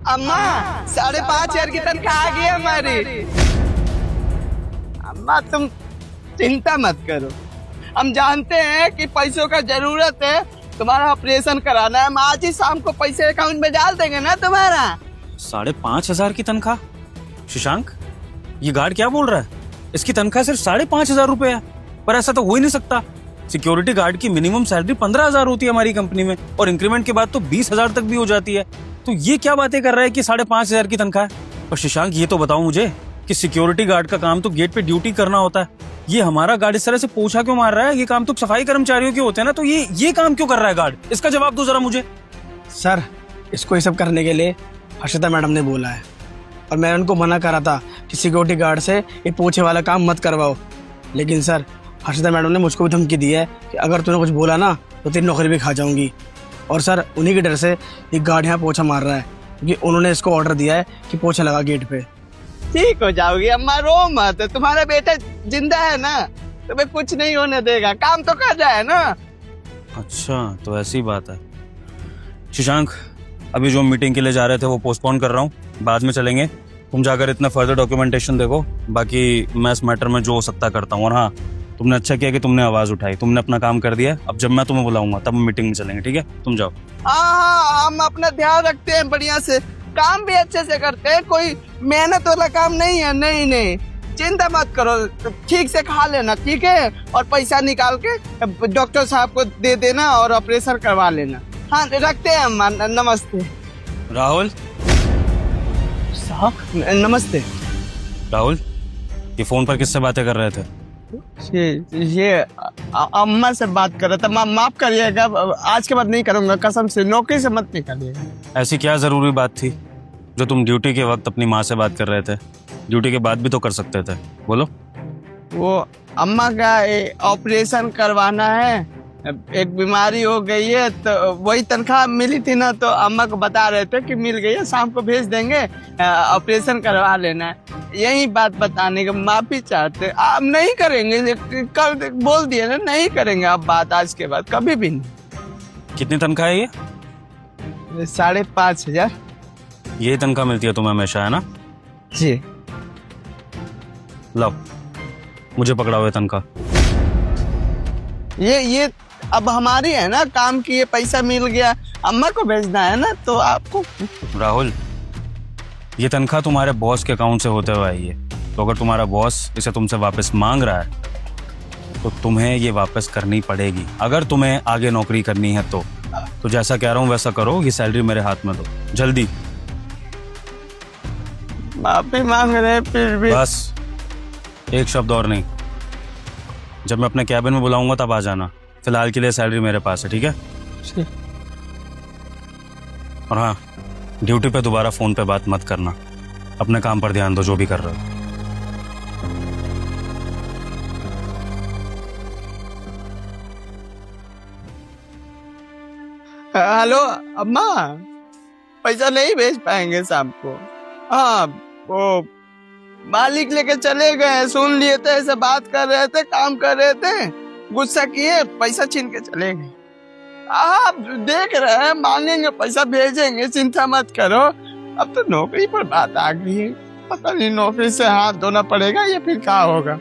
अम्मा 5,500 की तनख्वाह आ गई है हमारी। अम्मा तुम चिंता मत करो, हम जानते हैं कि पैसों का जरूरत है, तुम्हारा ऑपरेशन कराना है, हम आज ही शाम को पैसे अकाउंट में डाल देंगे ना तुम्हारा। 5,500 की तनख्वाह? शशांक, ये गार्ड क्या बोल रहा है? इसकी तनख्वाह सिर्फ 5,500 रुपए है। पर ऐसा तो हो ही नहीं सकता। सिक्योरिटी गार्ड की मिनिमम सैलरी 15,000 होती है हमारी कंपनी में, और इंक्रीमेंट के बाद तो 20,000 तक भी हो जाती है। तो ये क्या बातें कर रहा है कि 5,500 की तनख्वाह है? और शशांक, ये तो बताओ मुझे कि सिक्योरिटी गार्ड का काम तो गेट पे ड्यूटी करना होता है। ये हमारा गार्ड इस तरह से पोछा क्यों मार रहा है? ये काम तो सफाई कर्मचारियों के होते हैं ना, तो ये काम क्यों कर रहा है गार्ड? इसका जवाब दो जरा मुझे। सर, इसको ये सब करने के लिए हर्षिता मैडम ने बोला है, और मैंने उनको मना करा था कि सिक्योरिटी गार्ड से ये पोछे वाला काम मत करवाओ। लेकिन सर, हर्षिता मैडम ने मुझको भी धमकी दी है कि अगर तूने कुछ बोला ना तो तेरी नौकरी भी खा जाऊंगी। और सर, उन्हीं के डर से ये गार्ड यहाँ पोछा मार रहा है, क्योंकि उन्होंने इसको ऑर्डर दिया है कि पोछा लगा गेट पे। ठीक हो जाओगी अम्मा, रो मत, तुम्हारा बेटा जिंदा है ना, तुम्हें कुछ नहीं होने देगा, काम तो कर रहा है ना। अच्छा, तो ऐसी बात है। शशांक, अभी जो मीटिंग के लिए जा रहे थे वो पोस्टपोन कर रहा हूँ, बाद में चलेंगे। तुम जाकर इतना फर्दर डॉक्यूमेंटेशन देखो, बाकी मैं इस मैटर में जो हो सकता करता हूँ। और हाँ, तुमने अच्छा किया कि तुमने आवाज उठाई, तुमने अपना काम कर दिया। अब जब मैं तुम्हें बुलाऊंगा तब मीटिंग में चलेंगे, ठीक है? तुम जाओ। हाँ, हम अपना ध्यान रखते हैं बढ़िया से, काम भी अच्छे से करते हैं, कोई मेहनत वाला काम नहीं है। नहीं, चिंता मत करो, ठीक से खा लेना, ठीक है? और पैसा निकाल के डॉक्टर साहब को दे देना और ऑपरेशन करवा लेना। हाँ, रखते हैं अम्मा, नमस्ते। राहुल साहब नमस्ते। राहुल, ये फोन पर किससे बातें कर रहे थे? ये अम्मा से बात कर रहा था। माफ करिएगा, आज के बाद नहीं करूंगा, कसम से, नौकरी से मत निकालिएगा। ऐसी क्या जरूरी बात थी जो तुम ड्यूटी के वक्त अपनी माँ से बात कर रहे थे? ड्यूटी के बाद भी तो कर सकते थे, बोलो। वो अम्मा का ऑपरेशन करवाना है, एक बीमारी हो गई है, तो वही तनख्वाह मिली थी ना, तो अम्मा को बता रहे थे कि मिल गई है, शाम को भेज देंगे, ऑपरेशन करवा लेना है। यही बात बताने का माफी चाहते, आप नहीं करेंगे, कल बोल दिए ना, नहीं करेंगे आप बात आज के बाद कभी भी नहीं। कितनी तनख्वाह है ये? 5,500। यही तनख्वाह मिलती है तुम्हें हमेशा, है ना? जी। लो, मुझे पकड़ा हुआ तनख्वाह। ये अब हमारी है ना, काम की, ये पैसा मिल गया, अम्मा को भेजना है ना, तो आपको। राहुल, ये तनख्वाह तुम्हारे बॉस के अकाउंट से होते हुए आई है, तो अगर तुम्हारा बॉस इसे तुमसे वापस मांग रहा है तो तुम्हें ये वापस करनी पड़ेगी, अगर तुम्हें आगे नौकरी करनी है तो जैसा कह रहा हूँ वैसा करो। ये सैलरी मेरे हाथ में दो, जल्दी। माफी मांग रहे फिर भी। बस, एक शब्द और नहीं। जब मैं अपने कैबिन में बुलाऊंगा तब आ जाना। फिलहाल के लिए सैलरी मेरे पास है, ठीक है? और हाँ, ड्यूटी पे दोबारा फोन पे बात मत करना, अपने काम पर ध्यान दो, जो भी कर रहे हो। हेलो अम्मा, पैसा नहीं भेज पाएंगे शाम को। हाँ, वो मालिक लेके चले गए, सुन लिए थे, ऐसे बात कर रहे थे, काम कर रहे थे, गुस्सा किए, पैसा छीन के चले गए। आप देख रहे हैं, मांगेंगे पैसा भेजेंगे, चिंता मत करो। अब तो नौकरी पर बात आ गई है, पता नहीं नौकरी से हाथ धोना पड़ेगा या फिर क्या होगा।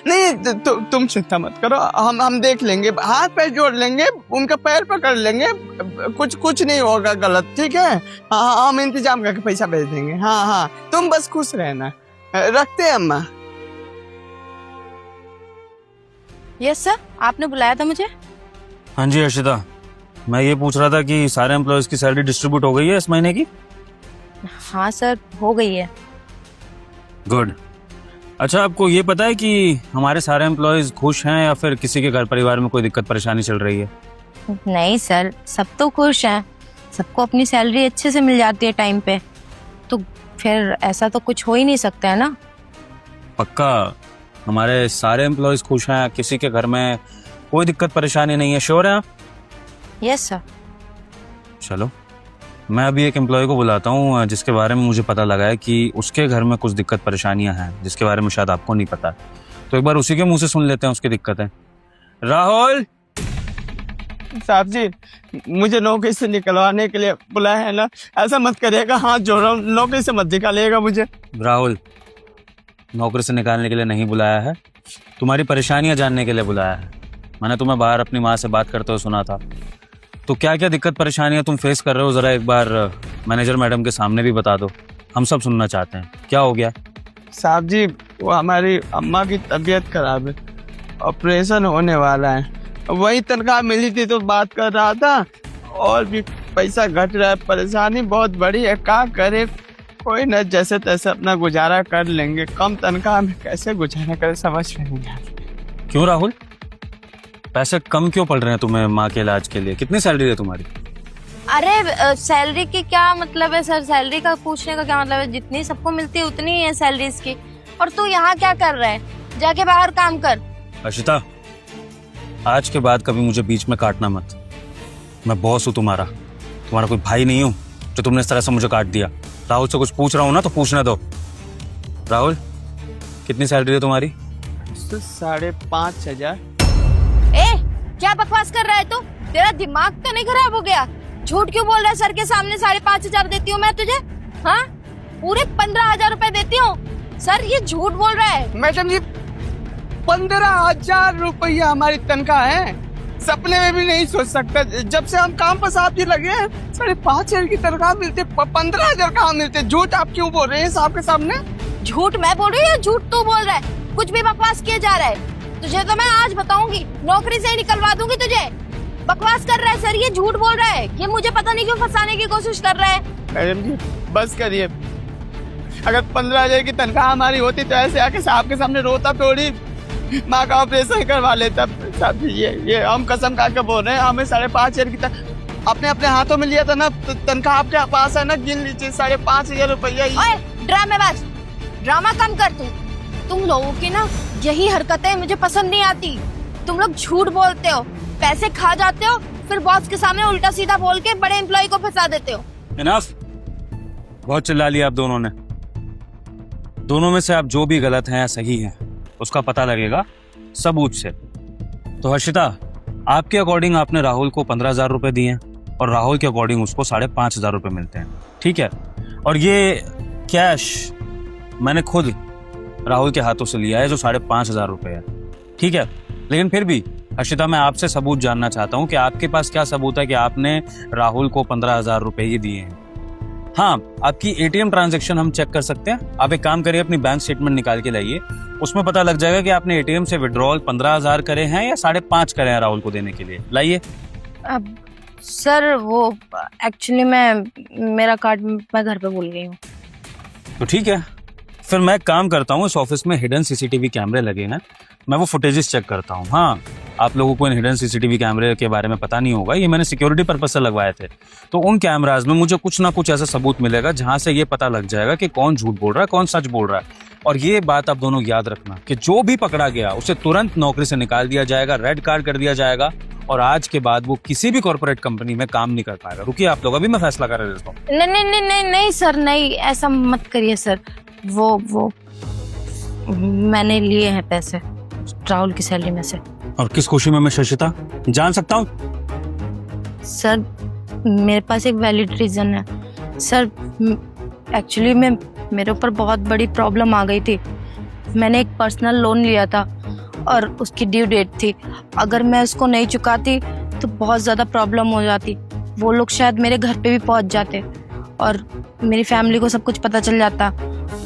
नहीं, तुम चिंता मत करो, हम देख लेंगे, हाथ पैर जोड़ लेंगे, उनका पैर पकड़ लेंगे, कुछ नहीं होगा गलत, ठीक है? हाँ, हम इंतजाम करके पैसा भेज देंगे। हाँ, तुम बस खुश रहना। रखते हैं अम्मा। यस सर, आपने बुलाया था मुझे? हाँ जी हर्षिता, मैं ये पूछ रहा था कि सारे एम्प्लॉयज की सैलरी डिस्ट्रीब्यूट हो गई है इस महीने की? हाँ सर, हो गई है। गुड। अच्छा, आपको ये पता है कि हमारे सारे एम्प्लॉयज खुश हैं या फिर किसी के घर परिवार में कोई दिक्कत परेशानी चल रही है? नहीं सर, सब तो खुश हैं, सबको अपनी सैलरी अच्छे से मिल जाती है टाइम पे, तो फिर ऐसा तो कुछ हो ही नहीं सकता है ना? पक्का हमारे सारे एम्प्लॉयज खुश हैं, किसी के घर में कोई दिक्कत परेशानी नहीं है? श्योर है आप? Yes sir. चलो, मैं अभी एक एम्प्लॉय को बुलाता हूँ जिसके बारे में मुझे पता लगा है कि उसके घर में कुछ दिक्कत परेशानियां हैं, जिसके बारे में शायद आपको नहीं पता। तो एक बार उसी के मुंह से सुन लेते हैं उसकी दिक्कत है। राहुल, साहब जी, मुझे नौकरी से निकलवाने के लिए बुलाया है ना, ऐसा मत करिएगा, हाथ जोड़ रहा हूँ, नौकरी से मत निकालिएगा मुझे। राहुल, नौकरी से निकालने के लिए नहीं बुलाया है, तुम्हारी परेशानियां जानने के लिए बुलाया है। मैंने तुम्हें बाहर अपनी माँ से बात करते हुए सुना था, तो क्या क्या दिक्कत परेशानियां तुम फेस कर रहे हो जरा एक बार मैनेजर मैडम के सामने भी बता दो, हम सब सुनना चाहते हैं। क्या हो गया? साहब जी, वो हमारी अम्मा की तबीयत खराब है, ऑपरेशन होने वाला है, वही तनख्वाह मिली थी तो बात कर रहा था, और भी पैसा घट रहा है, परेशानी बहुत बड़ी है, क्या करे, कोई न जैसे तैसे अपना गुजारा कर लेंगे, कम तनख्वाह में कैसे गुजारा करे समझ में नहीं आता। क्यों राहुल, पैसे कम क्यों पड़ रहे हैं तुम्हें माँ के इलाज के लिए? कितनी सैलरी है तुम्हारी? अरे सैलरी की क्या मतलब है सर, सैलरी का पूछने का क्या मतलब है, जितनी सबको मिलती है उतनी ही है सैलरी इसकी। और तू यहाँ क्या कर रहा है, जाके बाहर काम कर। अशिता, आज के बाद कभी मुझे बीच में काटना मत, मैं बॉस हूँ तुम्हारा कोई भाई नहीं हूँ जो तुमने इस तरह से मुझे काट दिया। राहुल से कुछ पूछ रहा हूँ ना तो पूछने दो। राहुल, कितनी सैलरी है तुम्हारी? 5,500। ए, क्या बकवास कर रहा है तू? तेरा दिमाग तो नहीं खराब हो गया? झूठ क्यों बोल रहा है सर के सामने? 5,500 देती हूँ मैं तुझे, हाँ? पूरे 15,000 रुपए देती हूँ। सर ये झूठ बोल रहा है। मैडम जी, 15,000 रुपया हमारी तनख्वाह है, सपने में भी नहीं सोच सकता। जब से हम काम पर साहब जी लगे हैं, 5,500 की तनख्वाह मिलती, 15,000 कहाँ मिलते? झूठ आप क्यों बोल रहे हैं साहब के सामने? झूठ मैं बोल रही हूँ या झूठ तू बोल रहा है? कुछ भी बकवास किया जा रहा है। तुझे तो मैं आज बताऊंगी, नौकरी से ही निकलवा दूंगी तुझे। बकवास कर रहा है सर, ये झूठ बोल रहा है, ये मुझे पता नहीं क्यों फंसाने की कोशिश कर रहा है। मैडम जी बस करिए, अगर 15,000 की तनख्वाह हमारी होती तो ऐसे आके साहब के सामने रोता थोड़ी, माँ का ऑपरेशन करवा लेता। साहब जी ये हम कसम खा के बोल रहे हैं, हमें 5,500 की अपने अपने हाथों में लिया था ना, तनख्वाह आपके पास है ना, गिन लीजिए 5,500 रुपया। ड्रामेबाज, ड्रामा कम कर तू। तुम लोगों की ना यही हरकतें मुझे पसंद नहीं आती। तुम लोग झूठ बोलते हो, पैसे खा जाते हो, फिर बॉस के सामने उल्टा सीधा बोल के बड़े एम्प्लॉय को फंसा देते हो। इनफ, बहुत चिल्ला लिया आप दोनों ने। दोनों में से आप जो भी गलत हैं या सही हैं उसका पता लगेगा सबूत से। तो हर्षिता, आपके अकॉर्डिंग आपने राहुल को 15,000 रुपए दिए हैं और राहुल के अकॉर्डिंग उसको 5,500 रुपए मिलते हैं, ठीक है? और ये कैश मैंने खुद राहुल के हाथों से लिया है जो 5,500 रुपए है, ठीक है? लेकिन फिर भी हर्षिता, मैं आपसे सबूत जानना चाहता हूँ कि आपके पास क्या सबूत है कि आपने राहुल को 15,000 रुपए ही दिए हैं? हाँ, आपकी एटीएम ट्रांजैक्शन हम चेक कर सकते हैं। आप एक काम करिए, अपनी बैंक स्टेटमेंट निकाल के लाइए, उसमें पता लग जाएगा कि आपने एटीएम से विड्रॉल 15,000 करे हैं या 5,500 करे हैं राहुल को देने के लिए। लाइए। अब सर वो एक्चुअली मेरा कार्ड मैं घर पे भूल गई हूँ। तो ठीक है, फिर मैं काम करता हूँ, इस ऑफिस में हिडन सीसीटीवी कैमरे लगे हैं, मैं वो फुटेजेस चेक करता हूँ। हाँ, आप लोगों को इन हिडन सीसीटीवी कैमरे के बारे में पता नहीं होगा, ये मैंने सिक्योरिटी पर्पस से लगवाए थे। तो उन कैमराज में मुझे कुछ ना कुछ ऐसा सबूत मिलेगा जहां से ये पता लग जाएगा कि कौन झूठ बोल रहा है, कौन सच बोल रहा है। और ये बात आप दोनों याद रखना कि जो भी पकड़ा गया उसे तुरंत नौकरी से निकाल दिया जाएगा, रेड कार्ड कर दिया जाएगा, और आज के बाद वो किसी भी कॉर्पोरेट कंपनी में काम नहीं कर पाएगा। रुकिए आप लोग, अभी मैं फैसला कर देता हूँ। नहीं नहीं नहीं नहीं नहीं सर, नहीं, ऐसा मत करिए सर। वो मैंने लिए हैं पैसे राहुल की सैलरी में से। और किस खुशी में मैं शशिता जान सकता हूँ? सर मेरे पास एक वैलिड रीजन है सर। एक्चुअली मेरे ऊपर बहुत बड़ी प्रॉब्लम आ गई थी। मैंने एक पर्सनल लोन लिया था और उसकी ड्यू डेट थी। अगर मैं उसको नहीं चुकाती तो बहुत ज़्यादा प्रॉब्लम हो जाती। वो लोग शायद मेरे घर पे भी पहुंच जाते और मेरी फैमिली को सब कुछ पता चल जाता।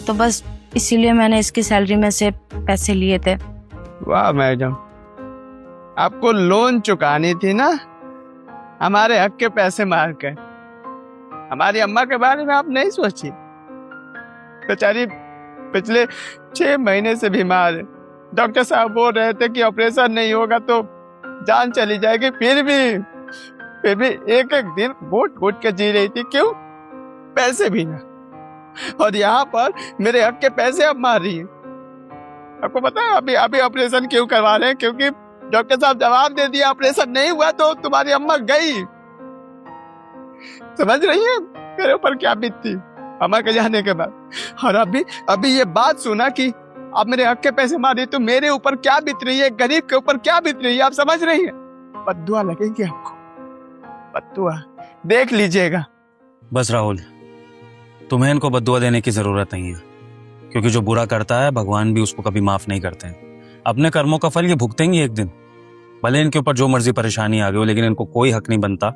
तो बस इसीलिए मैंने इसकी सैलरी में से पैसे लिए थे। वाह मैडम, आपको लोन चुकानी थी ना, हमारे हक के पैसे मार के। हमारी अम्मा के बारे में आप नहीं सोची, बेचारी पिछले 6 महीने से बीमार है। डॉक्टर साहब बोल रहे थे कि ऑपरेशन नहीं होगा तो जान चली जाएगी, फिर भी एक एक दिन घुट घुट के जी रही थी। क्यों? पैसे भी ना। और यहाँ पर मेरे हक के पैसे अब मार रही है। आपको पता है अभी ऑपरेशन क्यों करवा रहे हैं? क्योंकि डॉक्टर साहब जवाब दे दिया ऑपरेशन नहीं हुआ तो तुम्हारी अम्मा गई। समझ रही है मेरे ऊपर क्या बीतती अम्मा के जाने के बाद? और अभी ये बात सुना कि आप मेरे हक के पैसे मार रही, तो मेरे ऊपर क्या बीत रही है, गरीब के ऊपर क्या बीत रही है, आप समझ रही हैं? बद्दुआ लगेगी आपको, बद्दुआ देख लीजिएगा। बस राहुल, तुम्हें इनको बद्दुआ देने की जरूरत नहीं है, क्योंकि जो बुरा करता है भगवान भी उसको कभी माफ नहीं करते हैं। अपने कर्मों का फल ये भुगतेंगे एक दिन। भले इनके ऊपर जो मर्जी परेशानी आ गई हो, लेकिन इनको कोई हक नहीं बनता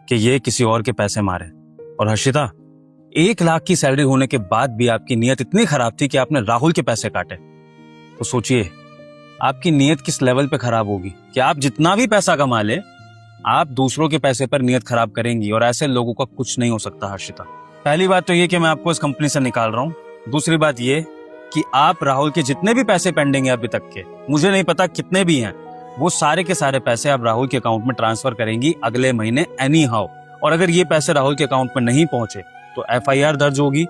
कि ये किसी और के पैसे मारे। और हर्षिता, 1 लाख की सैलरी होने के बाद भी आपकी नीयत इतनी खराब थी कि आपने राहुल के पैसे काटे। तो सोचिए आपकी नीयत किस लेवल पे खराब होगी कि आप जितना भी पैसा कमा ले, आप दूसरों के पैसे पर नीयत खराब करेंगी। और ऐसे लोगों का कुछ नहीं हो सकता हर्षिता। पहली बात तो ये कि मैं आपको इस कंपनी से निकाल रहा हूँ। दूसरी बात ये कि आप राहुल के जितने भी पैसे पेंडिंग है अभी तक के, मुझे नहीं पता कितने भी हैं, वो सारे के सारे पैसे आप राहुल के अकाउंट में ट्रांसफर करेंगी अगले महीने एनी हाउ। और अगर ये पैसे राहुल के अकाउंट में नहीं पहुंचे तो FIR दर्ज होगी,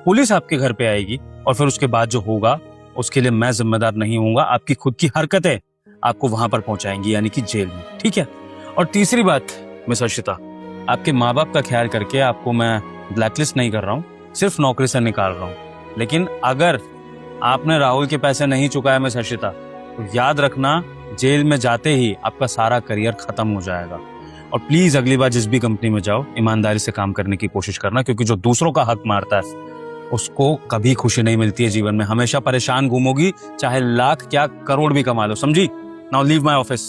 पुलिस आपके घर पे आएगी, और फिर उसके बाद जो होगा उसके लिए मैं जिम्मेदार नहीं हूंगा। आपकी खुद की हरकतें आपको वहां पर पहुंचाएंगी, यानी कि जेल में, ठीक है। और तीसरी बात मिस हर्षिता, आपके माँ बाप का ख्याल करके आपको मैं ब्लैकलिस्ट नहीं कर रहा हूँ, सिर्फ नौकरी से निकाल रहा हूँ। लेकिन अगर आपने राहुल के पैसे नहीं चुकाए मिस हर्षिता, तो याद रखना जेल में जाते ही आपका सारा करियर खत्म हो जाएगा। और प्लीज अगली बार जिस भी कंपनी में जाओ ईमानदारी से काम करने की कोशिश करना, क्योंकि जो दूसरों का हक मारता है उसको कभी खुशी नहीं मिलती है जीवन में। हमेशा परेशान घूमोगी, चाहे लाख क्या करोड़ भी कमा लो, समझी। Now leave my office.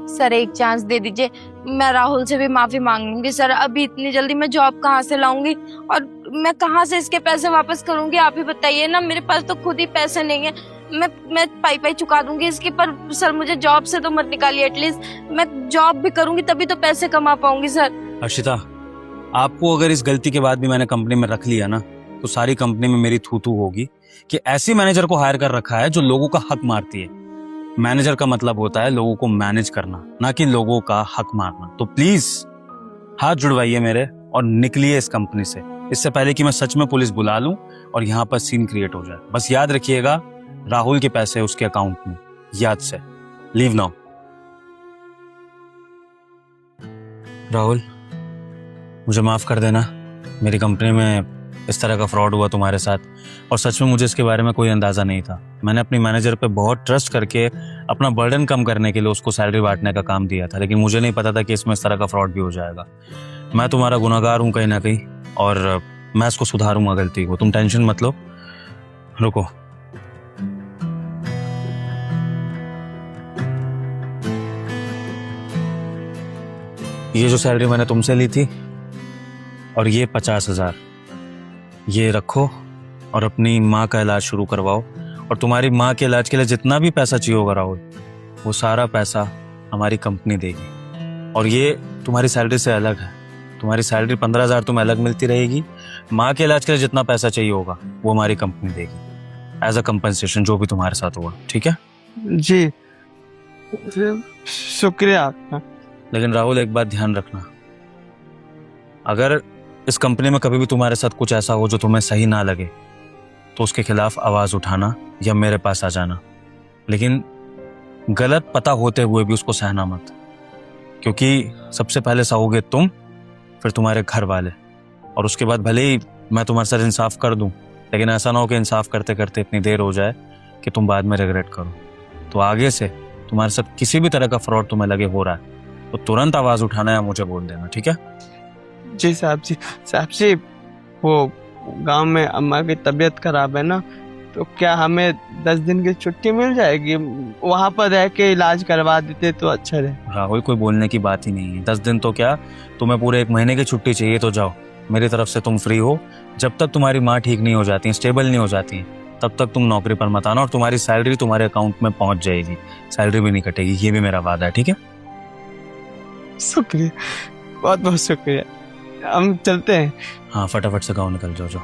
Sir एक चांस दे दीजिए, मैं राहुल से भी माफी मांग लूंगी सर। अभी इतनी जल्दी मैं जॉब कहाँ से लाऊंगी और मैं कहाँ से इसके पैसे वापस करूंगी, आप ही बताइए ना। मेरे पास तो खुद ही पैसे नहीं है, मैं पाई चुका दूंगी इसके। पर सर मुझे जॉब से तो मत निकालिए, एटलीस्ट मैं जॉब भी करूंगी तभी तो पैसे कमा पाऊंगी सर। हर्षिता, आपको अगर इस गलती के बाद भी मैंने कंपनी में रख लिया ना, तो सारी कंपनी में मेरी थू होगी कि ऐसी मैनेजर को हायर कर रखा है जो लोगों का हक मारती है। मैनेजर का मतलब होता है लोगों को मैनेज करना, ना कि लोगों का हक मारना। तो प्लीज हाथ जुड़वाइए मेरे और निकलिए इस कंपनी से, इससे पहले कि मैं सच में पुलिस बुला लूं और यहाँ पर सीन क्रिएट हो जाए। बस याद रखिएगा, राहुल के पैसे उसके अकाउंट में, याद से। Leave now. राहुल, मुझे माफ कर देना, मेरी कंपनी में इस तरह का फ्रॉड हुआ तुम्हारे साथ, और सच में मुझे इसके बारे में कोई अंदाजा नहीं था। मैंने अपनी मैनेजर पे बहुत ट्रस्ट करके अपना बर्डन कम करने के लिए उसको सैलरी बांटने का काम दिया था, लेकिन मुझे नहीं पता था कि इसमें इस तरह का फ्रॉड भी हो जाएगा। मैं तुम्हारा गुनहगार हूँ कहीं ना कहीं, और मैं इसको सुधारूंगा गलती को, तुम टेंशन मत लो। रुको, ये जो सैलरी मैंने तुमसे ली थी और ये 50,000, ये रखो और अपनी माँ का इलाज शुरू करवाओ। और तुम्हारी माँ के इलाज के लिए जितना भी पैसा चाहिए होगा राहुल, वो सारा पैसा हमारी कंपनी देगी। और ये तुम्हारी सैलरी से अलग है, तुम्हारी सैलरी 15,000 तुम्हें अलग मिलती रहेगी। माँ के इलाज के लिए जितना पैसा चाहिए होगा वो हमारी कंपनी देगी एज अ कंपनसेशन, जो भी तुम्हारे साथ हुआ, ठीक है। जी शुक्रिया आपका। लेकिन राहुल एक बात ध्यान रखना, अगर इस कंपनी में कभी भी तुम्हारे साथ कुछ ऐसा हो जो तुम्हें सही ना लगे, तो उसके खिलाफ आवाज उठाना या मेरे पास आ जाना। लेकिन गलत पता होते हुए भी उसको सहना मत, क्योंकि सबसे पहले सहोगे तुम, फिर तुम्हारे घर वाले, और उसके बाद भले ही मैं तुम्हारे साथ इंसाफ कर दूं, लेकिन ऐसा ना हो कि इंसाफ करते करते इतनी देर हो जाए कि तुम बाद में रिग्रेट करो। तो आगे से तुम्हारे साथ किसी भी तरह का फ्रॉड तुम्हें लगे हो रहा है तो तुरंत आवाज उठाना या मुझे बोल देना, ठीक है। जी साहब जी, वो गांव में अम्मा की तबीयत खराब है ना, तो क्या हमें 10 दिन की छुट्टी मिल जाएगी? वहां पर रह के इलाज करवा देते तो अच्छा रहे। राहुल, कोई बोलने की बात ही नहीं है। 10 दिन तो क्या, तुम्हें पूरे 1 महीने की छुट्टी चाहिए तो जाओ, मेरी तरफ से तुम फ्री हो। जब तक तुम्हारी माँ ठीक नहीं हो जाती, स्टेबल नहीं हो जाती, तब तक तुम नौकरी पर मत आना, और तुम्हारी सैलरी तुम्हारे अकाउंट में पहुंच जाएगी, सैलरी भी नहीं कटेगी, ये भी मेरा वादा है, ठीक है। शुक्रिया, बहुत बहुत शुक्रिया। हम चलते हैं। हाँ, फटाफट से गाँव निकल जाओ।